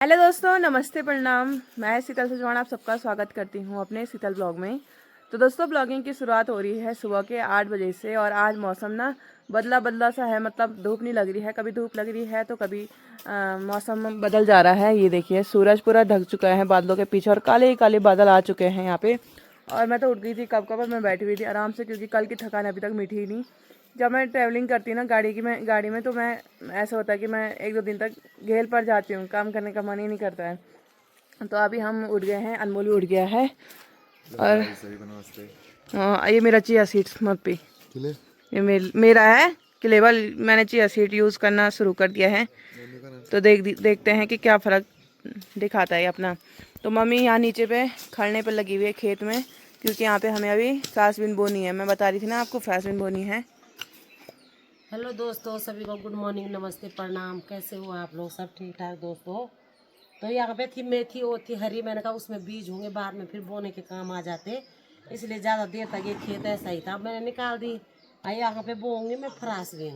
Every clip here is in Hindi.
हेलो दोस्तों, नमस्ते, प्रणाम। मैं शीतल सजवाण आप सबका स्वागत करती हूँ अपने शीतल ब्लॉग में। तो दोस्तों, ब्लॉगिंग की शुरुआत हो रही है सुबह के 8 बजे से। और आज मौसम ना बदला बदला सा है, मतलब धूप नहीं लग रही है, कभी धूप लग रही है तो कभी मौसम बदल जा रहा है। ये देखिए, सूरज पूरा ढक चुका है बादलों के पीछे और काले काले बादल आ चुके हैं यहाँ पे। और मैं तो उठ गई थी कब कब, और मैं बैठी हुई थी आराम से, क्योंकि कल की थकान अभी तक मिटी ही नहीं। जब मैं ट्रैवलिंग करती हूँ ना गाड़ी में तो मैं ऐसा होता है कि मैं 1-2 दिन तक घेल पड़ जाती हूँ, काम करने का मन ही नहीं करता है। तो अभी हम उठ गए हैं, अनमोल भी उठ गया है। और ये मेरा चिया सीड्स मत पी, ये मेरा है क्लेवर। मैंने चिया सीड यूज़ करना शुरू कर दिया है, तो देखते हैं कि क्या फ़र्क दिखाता है अपना। तो मम्मी यहाँ नीचे पे खड़ने पर लगी हुई है खेत में, क्योंकि यहाँ पे हमें अभी फ्रांसबीन बोनी है। मैं बता रही थी ना आपको, फ्रांसबीन बोनी है। हेलो दोस्तों, सभी को गुड मॉर्निंग, नमस्ते, प्रणाम। कैसे हो आप लोग? सब ठीक ठाक दोस्तों। तो यहाँ पे थी मेथी, वो थी हरी। मैंने कहा उसमें बीज होंगे, बाद में फिर बोने के काम आ जाते, इसलिए ज़्यादा देर तक ये खेत ऐसा ही था। मैंने निकाल दी। यहाँ पे बोऊंगी मैं फ्रांसबीन।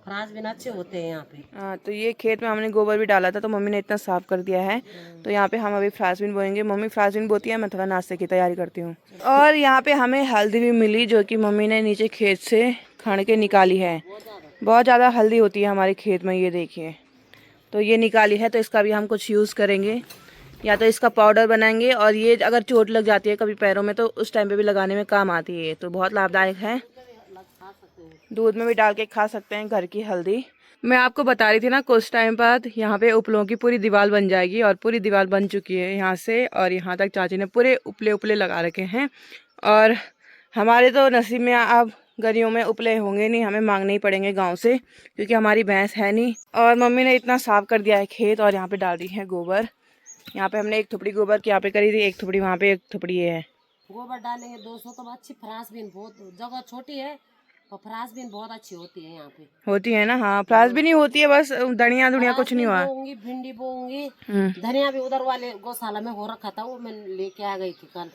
फ्रांसबीन अच्छे होते हैं यहाँ पे। हाँ, तो ये खेत में हमने गोबर भी डाला था, तो मम्मी ने इतना साफ कर दिया है। तो यहाँ पे हम अभी फ्रांसबीन बोएंगे। मम्मी फ्रांसबीन बोती है, मैं थोड़ा नाश्ते की तैयारी करती हूँ। और यहाँ पे हमें हल्दी भी मिली, जो कि मम्मी ने नीचे खेत से खण के निकाली है। बहुत ज़्यादा हल्दी होती है हमारे खेत में, ये देखिए। तो ये निकाली है, तो इसका भी हम कुछ यूज़ करेंगे, या तो इसका पाउडर बनाएंगे। और ये अगर चोट लग जाती है कभी पैरों में, तो उस टाइम पे भी लगाने में काम आती है। तो बहुत लाभदायक है, दूध में भी डाल के खा सकते हैं घर की हल्दी। मैं आपको बता रही थी ना, कुछ टाइम बाद यहाँ पे उपलों की पूरी दीवार बन जाएगी, और पूरी दीवार बन चुकी है यहाँ से और यहाँ तक। चाची ने पूरे उपले उपले लगा रखे हैं। और हमारे तो नसीब में अब गरियों में उपले होंगे नहीं, हमें मांगने ही पड़ेंगे गांव से, क्योंकि हमारी भैंस है नहीं। और मम्मी ने इतना साफ कर दिया है खेत, और यहाँ पे डाल दी है गोबर। यहाँ पे हमने 1 थुपड़ी गोबर की यहाँ पे करी थी, 1 थुपड़ी वहाँ पे, 1 थुपड़ी ये है। गोबर डालेंगे दोस्तों तो अच्छी फ्रांसबीन, बहुत जगह छोटी है और फ्रांसबीन बहुत अच्छी होती है यहाँ पे। होती है ना? हाँ, फ्रांस भी नहीं होती है, बस धनिया धुनिया कुछ नहीं फ्रांसबीन हुआ। बोऊंगी, भिंडी बोऊंगी, धनिया भी उधर वाले गौशाला में हो रखा था, वो मैं लेके आ गई थी कल,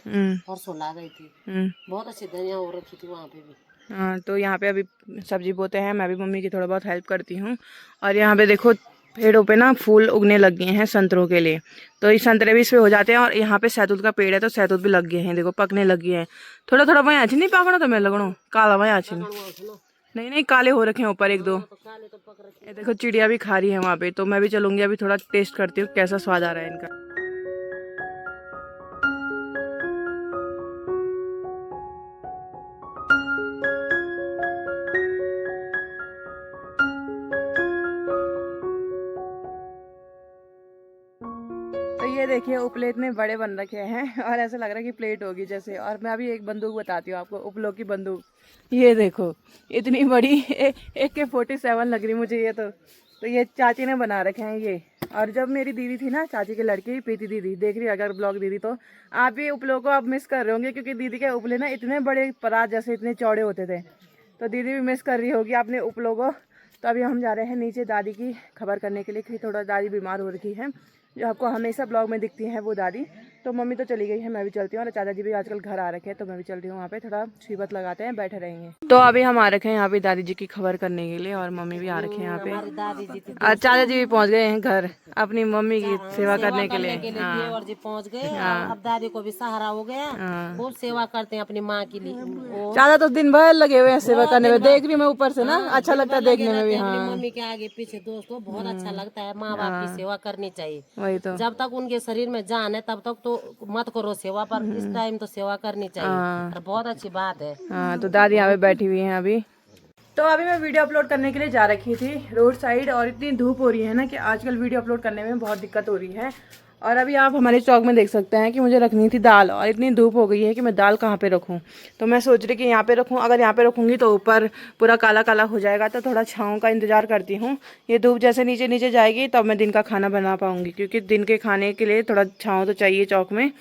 परसों ला गई थी। बहुत अच्छी धनिया हो रखी थी वहाँ पे भी। हाँ, तो यहाँ पे अभी सब्जी बोते हैं, मैं भी मम्मी की थोड़ा बहुत हेल्प करती हूँ। और यहाँ पे देखो, पेड़ों पे ना फूल उगने लग गए हैं संतरों के लिए, तो ये संतरे भी इस पे हो जाते हैं। और यहाँ पे सहतूत का पेड़ है, तो सहतूत भी लग गए हैं, देखो पकने लग गए हैं। थोड़ा थोड़ा वहीं अच्छी नहीं पाकना, तो मैं लगनो काला वहीं अच्छी नहीं नहीं, काले हो रखे हैं ऊपर 1-2। ये देखो चिड़िया भी खा रही है वहाँ पे। तो मैं भी चलूंगी, अभी थोड़ा टेस्ट करती हूँ कैसा स्वाद आ रहा है इनका। तो ये देखिए, उपले इतने बड़े बन रखे हैं, और ऐसा लग रहा है कि प्लेट होगी जैसे। और मैं अभी एक बंदूक बताती हूँ आपको, उपलों की बंदूक। ये देखो, इतनी बड़ी AK-47 लग रही मुझे ये तो ये चाची ने बना रखे हैं ये। और जब मेरी दीदी थी ना, चाची की लड़की प्रीति दीदी, देख रही अगर ब्लॉग दीदी, तो आप भी उपलों को अब मिस कर रहे होंगे, क्योंकि दीदी के उपले ना इतने बड़े परात जैसे इतने चौड़े होते थे। तो दीदी भी मिस कर रही होगी अपने उपलों को। तो अभी हम जा रहे हैं नीचे दादी की खबर करने के लिए, कि थोड़ा दादी बीमार हो रखी है, जो आपको हमेशा ब्लॉग में दिखती है वो दादी। तो मम्मी तो चली गई है, मैं भी चलती हूँ। और चाचा जी भी आजकल घर आ रखे हैं, तो मैं भी चल रही हूँ वहाँ पे, थोड़ा छीबत लगाते हैं, बैठे रहेंगे। तो अभी हम आ रखे हैं यहाँ पे दादी जी की खबर करने के लिए, और मम्मी भी आ रखे हैं यहाँ पे। हमारी दादी जी थी, और चाचा जी भी पहुँच गए हैं घर अपनी मम्मी की सेवा करने के लिए। हाँ, देवर जी पहुँच गए। हाँ, अब दादी को भी सहारा हो गया। हाँ। खूब सेवा करते हैं अपनी माँ के लिए। चाचा तो दिन भर लगे हुए हैं सेवा करने में, देख रही हूँ मैं ऊपर से ना, अच्छा दिन लगता भर है लगे देखने में रहते भी। हैं अपनी हाँ, मम्मी के आगे पीछे दोस्तों, बहुत अच्छा लगता है। माँ बाप की सेवा करनी चाहिए। वही तो। जब तक उनके शरीर में जान है तब तक तो मत करो सेवा, पर इस टाइम तो सेवा करनी चाहिए। हाँ, और बहुत अच्छी बात है। हाँ, तो दादी यहाँ पे बैठी हुई हैं अभी। तो अभी मैं वीडियो अपलोड करने के लिए जा रखी थी रोड साइड, और इतनी धूप हो रही है ना कि आजकल वीडियो अपलोड करने में बहुत दिक्कत हो रही है। और अभी आप हमारे चौक में देख सकते हैं कि मुझे रखनी थी दाल, और इतनी धूप हो गई है कि मैं दाल कहाँ पे रखूँ। तो मैं सोच रही कि यहाँ पे रखूँ। अगर यहाँ पे रखूँगी तो ऊपर पूरा काला काला हो जाएगा, तो थोड़ा छाँव का इंतजार करती हूँ। ये धूप जैसे नीचे नीचे जाएगी तब मैं दिन का खाना बना पाऊँगी, क्योंकि दिन के खाने के लिए थोड़ा छाँव तो चाहिए चौक में।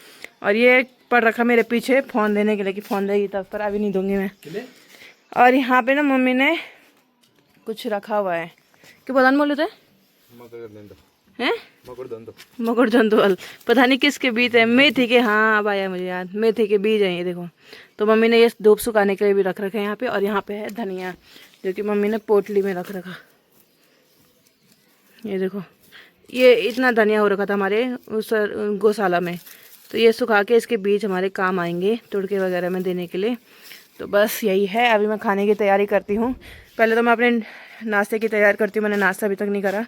और ये पड़ रखा मेरे पीछे फ़ोन देने के लिए, कि फ़ोन देगी तब, पर अभी नहीं दूँगी मैं। और यहाँ पे ना मम्मी ने कुछ रखा हुआ है, कि पता नहीं बोले थे हैं मकुड़ जंतुअल, पता नहीं किसके बीज है, मेथी के। हाँ, अब आया मुझे याद, मेथी के बीज हैं ये देखो। तो मम्मी ने ये धूप सुखाने के लिए भी रख रखे हैं यहाँ पे। और यहाँ पे है धनिया, जो कि मम्मी ने पोटली में रख रखा। ये देखो, ये इतना धनिया हो रखा था हमारे उस गौशाला में, तो ये सुखा के इसके बीज हमारे काम आएंगे तुड़के वगैरह में देने के लिए। तो बस यही है, अभी मैं खाने की तैयारी करती हूँ। पहले तो मैं अपने नाश्ते की तैयारी करती हूँ, मैंने नाश्ता अभी तक नहीं करा।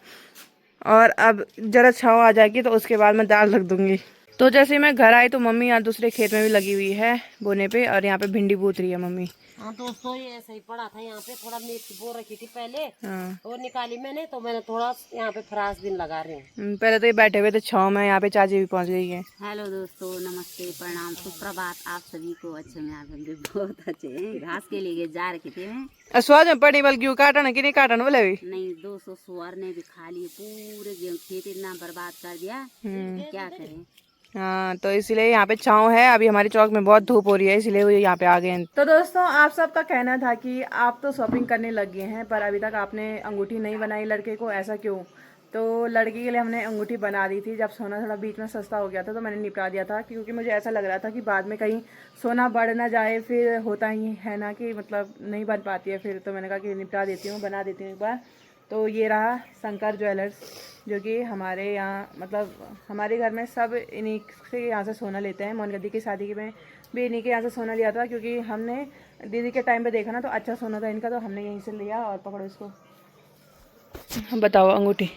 और अब ज़रा छाँव आ जाएगी तो उसके बाद मैं दाल रख दूँगी। तो जैसे ही मैं घर आई तो मम्मी यहाँ दूसरे खेत में भी लगी हुई है बोने पे, और यहाँ पे भिंडी बूत रही है मम्मी। हाँ दोस्तों, ये ऐसे ही पड़ा था यहाँ पे, थोड़ा मेथी बो रखी थी पहले, हाँ, और निकाली मैंने, तो मैंने थोड़ा यहाँ पे फ्रास दिन लगा रही हूँ। पहले तो ये बैठे हुए थे छाँव में, यहाँ पे चाची भी पहुँच गई है। हेलो दोस्तों, नमस्ते, प्रणाम, सुप्रभात आप सभी को। अच्छे में आप भी बहुत अच्छे हैं। घास के लिए जा रखे थे मैं, स्वाद में पड़ी बल्कि काटन कि नहीं काटन बोले अभी नहीं 200 सुअर ने भी खा लिए, पूरे गेहूं खेत इतना बर्बाद कर दिया, क्या करें। हाँ, तो इसलिए यहाँ पे छाँव है। अभी हमारी चौक में बहुत धूप हो रही है, इसलिए वो यहाँ पे आ गए हैं। तो दोस्तों, आप सबका कहना था कि आप तो शॉपिंग करने लग गए हैं, पर अभी तक आपने अंगूठी नहीं बनाई लड़के को, ऐसा क्यों? तो लड़की के लिए हमने अंगूठी बना दी थी। जब सोना थोड़ा बीच में सस्ता हो गया था तो मैंने निपटा दिया था, क्योंकि मुझे ऐसा लग रहा था कि बाद में कहीं सोना बढ़ ना जाए, फिर होता ही है ना कि मतलब नहीं बन पाती है फिर। तो मैंने कहा कि निपटा देती हूँ, बना देती हूँ एक बार। तो ये रहा शंकर ज्वेलर्स, जो कि हमारे यहाँ मतलब हमारे घर में सब इन्हीं से यहाँ से सोना लेते हैं। मोनगदी की शादी में भी इन्हीं के यहाँ से सोना लिया था, क्योंकि हमने दीदी के टाइम पे देखा ना तो अच्छा सोना था इनका, तो हमने यहीं से लिया। और पकड़ो इसको, बताओ अंगूठी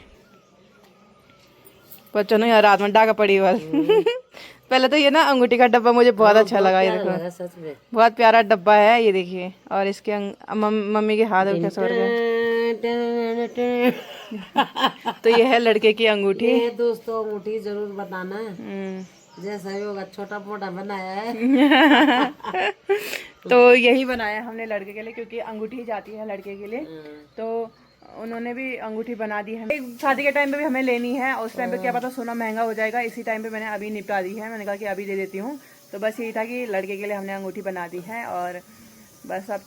बच्चों ने यार रात में डाका पड़ी हुआ पहले तो ये ना अंगूठी का डब्बा मुझे बहुत अच्छा लगा। ये देखो सच में बहुत प्यारा डब्बा है, ये देखिए। और इसके मम्मी के हाथ में कैसे तो ये है लड़के की अंगूठी। ये दोस्तों अंगूठी जरूर बताना, जैसा भी होगा छोटा मोटा बनाया है तो यही बनाया हमने लड़के के लिए, क्योंकि अंगूठी जाती है लड़के के लिए। तो उन्होंने भी अंगूठी बना दी है। शादी के टाइम पे भी हमें लेनी है, उस टाइम पे क्या पता सोना महंगा हो जाएगा, इसी टाइम पे मैंने अभी निपटा दी है। मैंने कहा कि अभी दे देती हूँ। तो बस यही था कि लड़के के लिए हमने अंगूठी बना दी है। और बस अब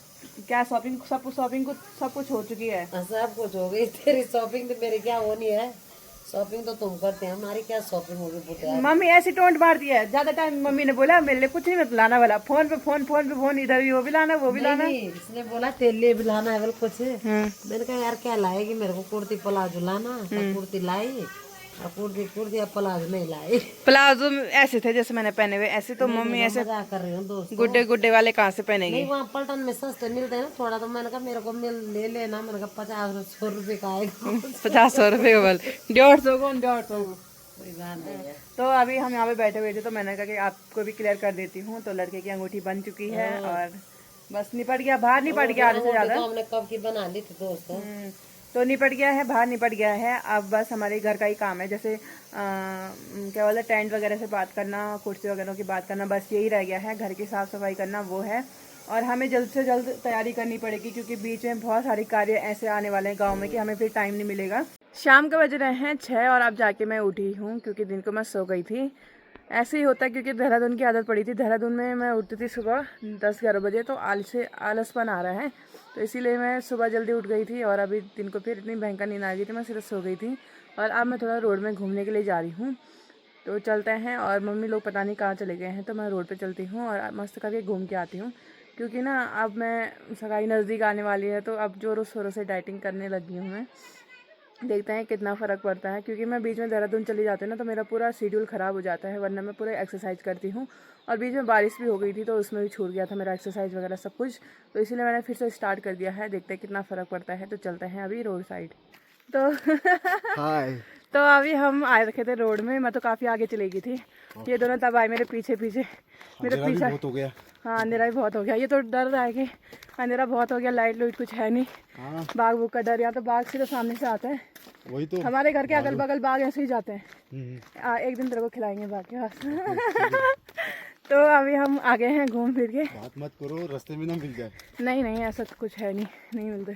क्या शॉपिंग सब कुछ हो चुकी है। सब कुछ हो गई, तेरी शॉपिंग तो मेरी क्या होनी है, शॉपिंग तो तुम करते हैं, हमारी क्या शॉपिंग होगी पुत्र। मम्मी ऐसी टोंट मारती है ज्यादा टाइम। मम्मी ने बोला मेरे लिए कुछ नहीं मत लाना वाला, फोन पे फोन, इधर भी वो भी लाना वो भी लाना। इसने बोला तेरे लिए भी लाना है बोल कुछ। मैंने कहा यार क्या लाएगी, मेरे को कुर्ती प्लाजो लाना, तो कुर्ती लाई, और कुर्ती अब प्लाजो नहीं लाई। प्लाजो ऐसे थे जैसे मैंने पहने हुए, ऐसे तो मम्मी ऐसे मजाक कर रही हूँ दोस्त। गुड्डे वाले कहाँ से पहनेगी। नहीं, वहाँ पलटन में सस्ते मिलते हैं ना थोड़ा, तो मैंने कहा मेरे को ले लेना। मैंने कहा 50 रुपये का आएगा 50 रुपये बोल 150 को 150 को। कोई बात नहीं है। तो अभी हम यहाँ पे बैठे हुए थे, तो मैंने कहा कि आपको भी क्लियर कर देती हूँ। तो लड़के की अंगूठी बन चुकी है और बस निपट गया, बाहर निपट गया आधे से ज्यादा। तो हमने कब की बना ली थी दोस्तों। तो निपट गया है, बाहर निपट गया है। अब बस हमारे घर का ही काम है, जैसे क्या बोलते हैं टेंट वगैरह से बात करना, कुर्सी वगैरह की बात करना, बस यही रह गया है। घर की साफ़ सफाई करना वो है। और हमें जल्द से जल्द तैयारी करनी पड़ेगी, क्योंकि बीच में बहुत सारे कार्य ऐसे आने वाले हैं गाँव में कि हमें फिर टाइम नहीं मिलेगा। शाम के बज रहे हैं 6 और अब जाके मैं उठी हूँ, क्योंकि दिन को मैं सो गई थी। ऐसे ही होता है, क्योंकि देहरादून की आदत पड़ी थी। देहरादून में मैं उठती थी सुबह 10-11 बजे, तो आलसपन आ रहा है, तो इसीलिए मैं सुबह जल्दी उठ गई थी। और अभी दिन को फिर इतनी भयंकर नींद आ गई थी, मैं सिर्फ सो गई थी। और अब मैं थोड़ा रोड में घूमने के लिए जा रही हूँ, तो चलते हैं। और मम्मी लोग पता नहीं कहाँ चले गए हैं, तो मैं रोड पे चलती हूँ और मस्त करके घूम के आती हूँ। क्योंकि ना अब मैं सगाई नज़दीक आने वाली है, तो अब जोरों शोरों से डाइटिंग करने लगी हूँ मैं। देखते हैं कितना फ़र्क पड़ता है, क्योंकि मैं बीच में देहरादून चली जाती हूँ ना, तो मेरा पूरा शेड्यूल ख़राब हो जाता है। वरना मैं पूरा एक्सरसाइज करती हूँ, और बीच में बारिश भी हो गई थी, तो उसमें भी छूट गया था मेरा एक्सरसाइज वगैरह सब कुछ। तो इसीलिए मैंने फिर से स्टार्ट कर दिया है। देखते हैं कितना फ़र्क पड़ता है। तो चलते हैं अभी रोड साइड। तो हाय। तो अभी हम आए रखे थे रोड में, मैं तो काफ़ी आगे चली गई थी। ये दोनों तब आए मेरे पीछे मेरे पीछे। बहुत हो गया। हाँ, अंधेरा भी बहुत हो गया। ये तो डर रहा है कि अंधेरा बहुत हो गया, लाइट लूट कुछ है नहीं। हाँ। बाघ बुग का डर, यहाँ तो बाघ सीधे सामने से आते हैं। वही तो हमारे घर के अगल बगल बाघ ऐसे ही जाते हैं। एक दिन तेरे को खिलाएंगे बाघ के पास तो अभी हम आगे हैं घूम फिर के। बात मत करो, रास्ते में ना मिल जाए। नहीं ऐसा तो कुछ है नहीं मिलते।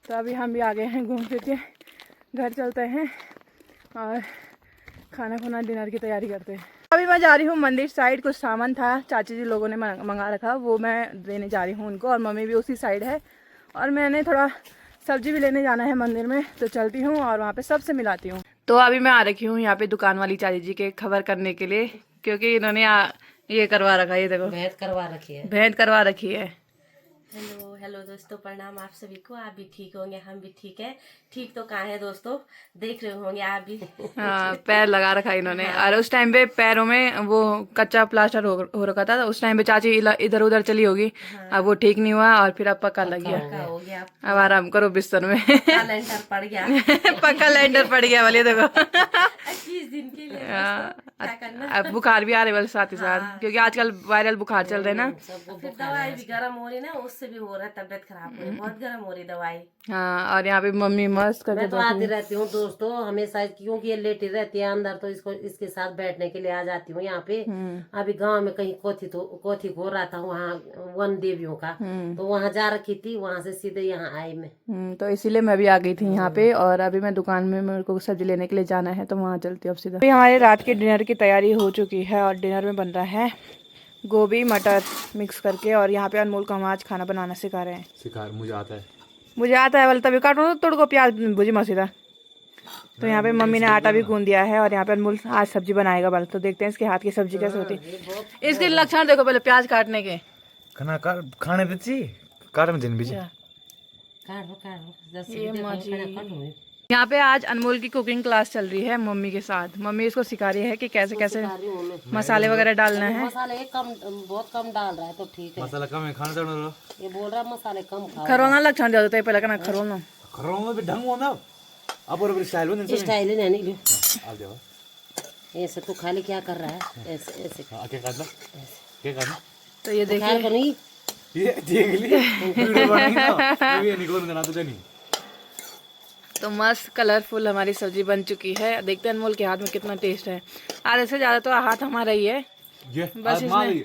तो अभी हम भी आगे हैं घूम फिर के, घर चलते हैं और खाना डिनर की तैयारी करते हैं। अभी मैं जा रही हूँ मंदिर साइड। कुछ सामान था चाची जी लोगों ने मंगा रखा, वो मैं देने जा रही हूँ उनको। और मम्मी भी उसी साइड है, और मैंने थोड़ा सब्जी भी लेने जाना है मंदिर में, तो चलती हूँ और वहाँ पे सबसे मिलाती हूँ। तो अभी मैं आ रखी हूँ यहाँ पे दुकान वाली चाची जी के खबर करने के लिए, क्योंकि इन्होंने ये करवा रखा है। ये देखो भेंट करवा रखी है। भेंट करवा रखी है। हेलो हेलो दोस्तों, प्रणाम आप सभी को। आप भी ठीक होंगे, हम भी ठीक है। ठीक तो कहाँ है दोस्तों, देख रहे होंगे आप भी। हाँ, पैर लगा रखा इन्होंने। और उस टाइम पे पैरों में वो कच्चा प्लास्टर हो रखा था, तो उस टाइम पे चाची इधर उधर चली होगी। अब वो ठीक नहीं हुआ और फिर अब पक्का लग गया। पक्का हो गया, अब आराम करो बिस्तर में। पक्का लेंटर पड़ गया। पक्का लेंटर पड़ गया वाले देखो। 21 दिन के लिए दोस्तों, क्या करना। अब बुखार भी आ रहे वाले साथ ही साथ, क्योंकि आजकल वायरल बुखार चल रहे हैं ना। फिर दवाई भी गर्म हो रही ना, उससे भी हो रहा है, तबियत खराब हो रही, बहुत गर्म हो रही दवाई। हाँ, और यहाँ पे मम्मी मस्त करके मैं तो आती रहती हूँ दोस्तों हमेशा, क्योंकि ये लेटी रहती है अंदर, तो इसको इसके साथ बैठने के लिए आ जाती हूँ यहाँ पे। अभी गांव में कहीं कोथी हो रहा था वहाँ वन देवियों का, तो वहाँ जा रखी थी, वहाँ से सीधे यहाँ आई मैं। तो इसीलिए मैं भी आ गई थी यहाँ पे। और अभी मैं दुकान में, मेरे को सब्जी लेने के लिए जाना है, तो वहाँ चलती हूँ अब सीधा। अभी हमारे रात के डिनर की तैयारी हो चुकी है और डिनर में बन रहा है गोभी मटर मिक्स करके। और यहाँ पे अनमोल को हम आज खाना बनाना सिखा रहे हैं। मुझे आता है। मुझे आता है वाला, तभी काटो तो तोड़ को प्याज भुजी मसीदा। तो यहाँ पे मम्मी ने आटा भी गूंद दिया है और यहाँ पे अनमोल आज सब्जी बनाएगा वाला। तो देखते हैं इसके हाथ की सब्जी कैसे होती है। इसके लक्षण देखो पहले प्याज काटने के। खाने देती काट में दिन बीच। यहाँ पे आज अनमोल की कुकिंग क्लास चल रही है मम्मी के साथ। मम्मी इसको सिखा रही है कि कैसे कैसे मसाले वगैरह डालना है। मसाले बहुत कम डाल रहा है, तो ठीक है। मसाला कम है खाने तो ये बोल रहा है मसाले कम खाओ। खरोना लक्षण दे देते हैं पहले, कहना खरोना खरों में ढंग होना अब और स्टाइल बन स्टाइल ही नहीं आ जाओ। ऐसे तो खाली क्या कर रहा है, ऐसे ऐसे क्या करना तो ये देखिए खाएगा नहीं। ये देख लिए वीडियो बनाएंगे ना, ये निकल देना तो नहीं। तो मस्त कलरफुल हमारी सब्जी बन चुकी है। देखते हैं अनमोल के हाथ में कितना टेस्ट है। आधे से ज्यादा तो हाथ हमारा ही है। ये बस इसमें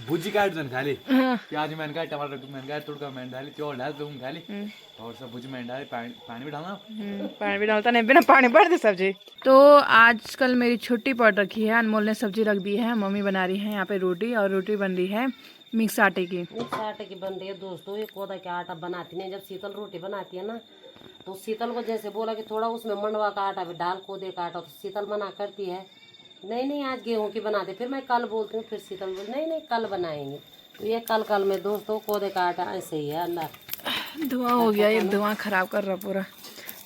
भुजी काट दन खाली, प्याज मैंने काट, टमाटर मैंने काट, तुड़का मैंने डाली, चावल डाल दूं खाली, और सब भुजी मैंने डाली, पानी भी डालना। पानी भी डालता नहीं, बिना पानी पड़ दे सब्जी। तो आजकल मेरी छुट्टी पड़ रखी है। अनमोल ने सब्जी रख दी है, मम्मी बना रही है यहाँ पे रोटी, और रोटी बन रही है मिक्स आटे की। मिक्स आटे की बन रही है दोस्तों। ये कोदा का आटा बनाती नहीं, जब शीतल रोटी बनाती है ना, तो शीतल को जैसे बोला कि थोड़ा उसमें मंडवा का आटा भी डाल, कोदे का आटा, तो शीतल मना करती है, नहीं आज गेहूं की बनाते। फिर मैं कल बोलती हूँ, फिर शीतल बोल नहीं कल बनाएंगे। तो ये कल में दोस्तों कोदे का आटा ऐसे ही है अंदर। धुआं हो गया, ये धुआं खराब कर रहा पूरा।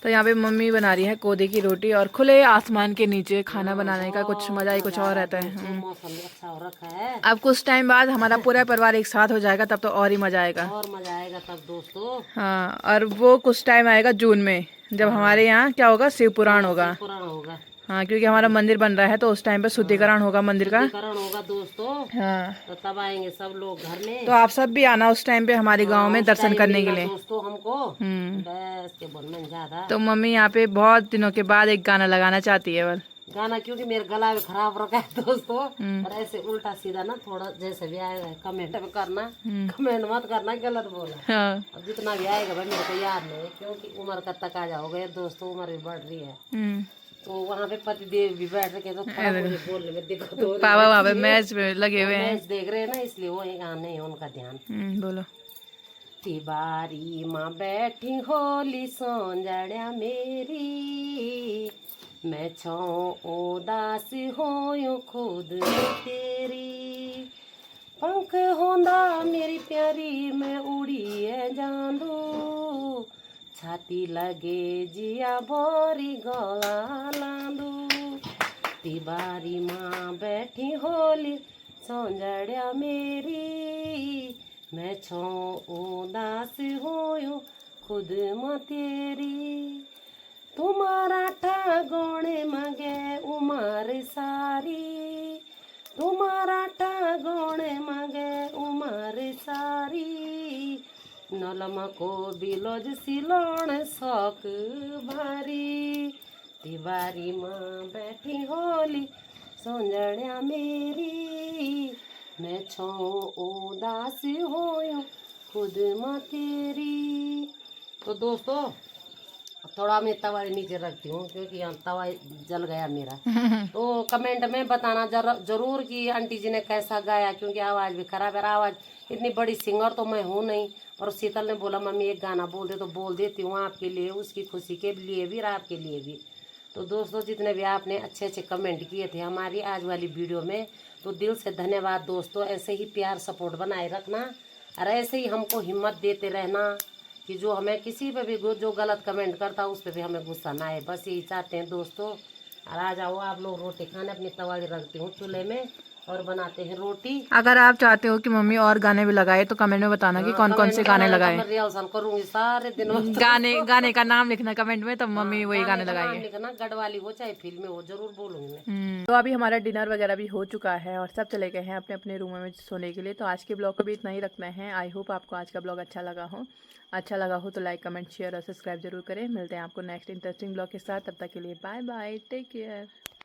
तो यहाँ पे मम्मी बना रही है कोदे की रोटी, और खुले आसमान के नीचे खाना बनाने का कुछ मजा ही कुछ और रहता है। मौसम भी अच्छा हो रखा है। अब कुछ टाइम बाद हमारा पूरा परिवार एक साथ हो जाएगा, तब तो और ही मजा आएगा। और मजा आएगा तब दोस्तों। हाँ, और वो कुछ टाइम आएगा जून में, जब हमारे यहाँ क्या होगा, शिव पुराण होगा। पुराना होगा। हाँ, क्योंकि हमारा मंदिर बन रहा है, तो उस टाइम पे शुद्धिकरण होगा मंदिर का। शुद्धिकरण होगा दोस्तों। हाँ, तो तब आएंगे सब लोग घर में। तो आप सब भी आना उस टाइम पे हमारे गांव में दर्शन करने के लिए दोस्तों हमको बस के बोलने में ज्यादा। तो मम्मी यहाँ पे बहुत दिनों के बाद एक गाना लगाना चाहती है बल। गाना, क्योंकि मेरा गला भी खराब रखा है दोस्तों। और ऐसे उल्टा सीधा ना, थोड़ा जैसे भी आएगा कमेंट में करना, कमेंट मत करना गलत बोला। हाँ। अब जितना भी आएगा भाई मेरे को याद नहीं, क्योंकि उम्र का तकाजा हो गया दोस्तों, उम्र भी बढ़ रही है। तो वहाँ पे पति देव भी बैठ रखे, तो थोड़ा मुझे बोलने में दिक्कत हो रही है। पापा वहाँ पे मैच में लगे हुए हैं, मैच देख रहे हैं ना, इसलिए वो यहाँ नहीं है उनका ध्यान। बोलो। तिवारी माँ बैठी होली सोंजड़िया मेरी, मैं छो उदास होयूं खुद तेरी, पंख होंदा मेरी प्यारी मैं उड़ी है जांदू, छाती लगे जिया बोरी गला लांदू, तिवारी माँ बैठी होली सोंजड़िया मेरी, मैं छो उदास होयूं खुद म तेरी, तुम्हारा ठागोणे मगे उमर सारी, तुम्हारा ठागोणे मगे उमर सारी, नलम को बिलोज सिलोण शौक भारी, तिवारी माँ बैठी होली सोंजड़िया मेरी, मैं छो उदास होयूं खुद म तेरी। तो दोस्तों थोड़ा मैं तवा नीचे रखती हूँ, क्योंकि यहाँ तवा जल गया मेरा। तो कमेंट में बताना जरूर कि आंटी जी ने कैसा गाया, क्योंकि आवाज़ भी खराब है। आवाज़ इतनी बड़ी सिंगर तो मैं हूँ नहीं, पर शीतल ने बोला मम्मी एक गाना बोल दे, तो बोल देती हूँ आपके लिए, उसकी खुशी के लिए भी और आपके लिए भी। तो दोस्तों जितने भी आपने अच्छे अच्छे कमेंट किए थे हमारी आज वाली वीडियो में, तो दिल से धन्यवाद दोस्तों। ऐसे ही प्यार सपोर्ट बनाए रखना, और ऐसे ही हमको हिम्मत देते रहना कि जो हमें किसी पे भी जो गलत कमेंट करता है उस पर भी हमें गुस्सा ना आए। बस यही चाहते हैं दोस्तों। और आ जाओ आप लोग रोटी खाने, अपनी तवा रखती हूँ चूल्हे में और बनाते हैं रोटी। अगर आप चाहते हो कि मम्मी और गाने भी लगाए तो कमेंट में बताना कि कौन कौन से गाने लगाए। मैं रिहर्सल करूंगी सारे दिन। गाने का नाम लिखना कमेंट में, तब मम्मी वही गाने का नाम लगाएगी। लिखना, गढ़वाली हो चाहे फिल्म हो, जरूर बोलूंगी मैं। तो अभी हमारा डिनर वगैरह भी हो चुका है और सब चले गए हैं अपने अपने रूम में सोने के लिए। तो आज के ब्लॉग को भी इतना ही रखना है। आई होप आपको आज का ब्लॉग अच्छा लगा हो तो लाइक कमेंट शेयर और सब्सक्राइब जरूर करें। मिलते हैं आपको नेक्स्ट इंटरेस्टिंग ब्लॉग के साथ। तब तक के लिए बाय बाय, टेक केयर।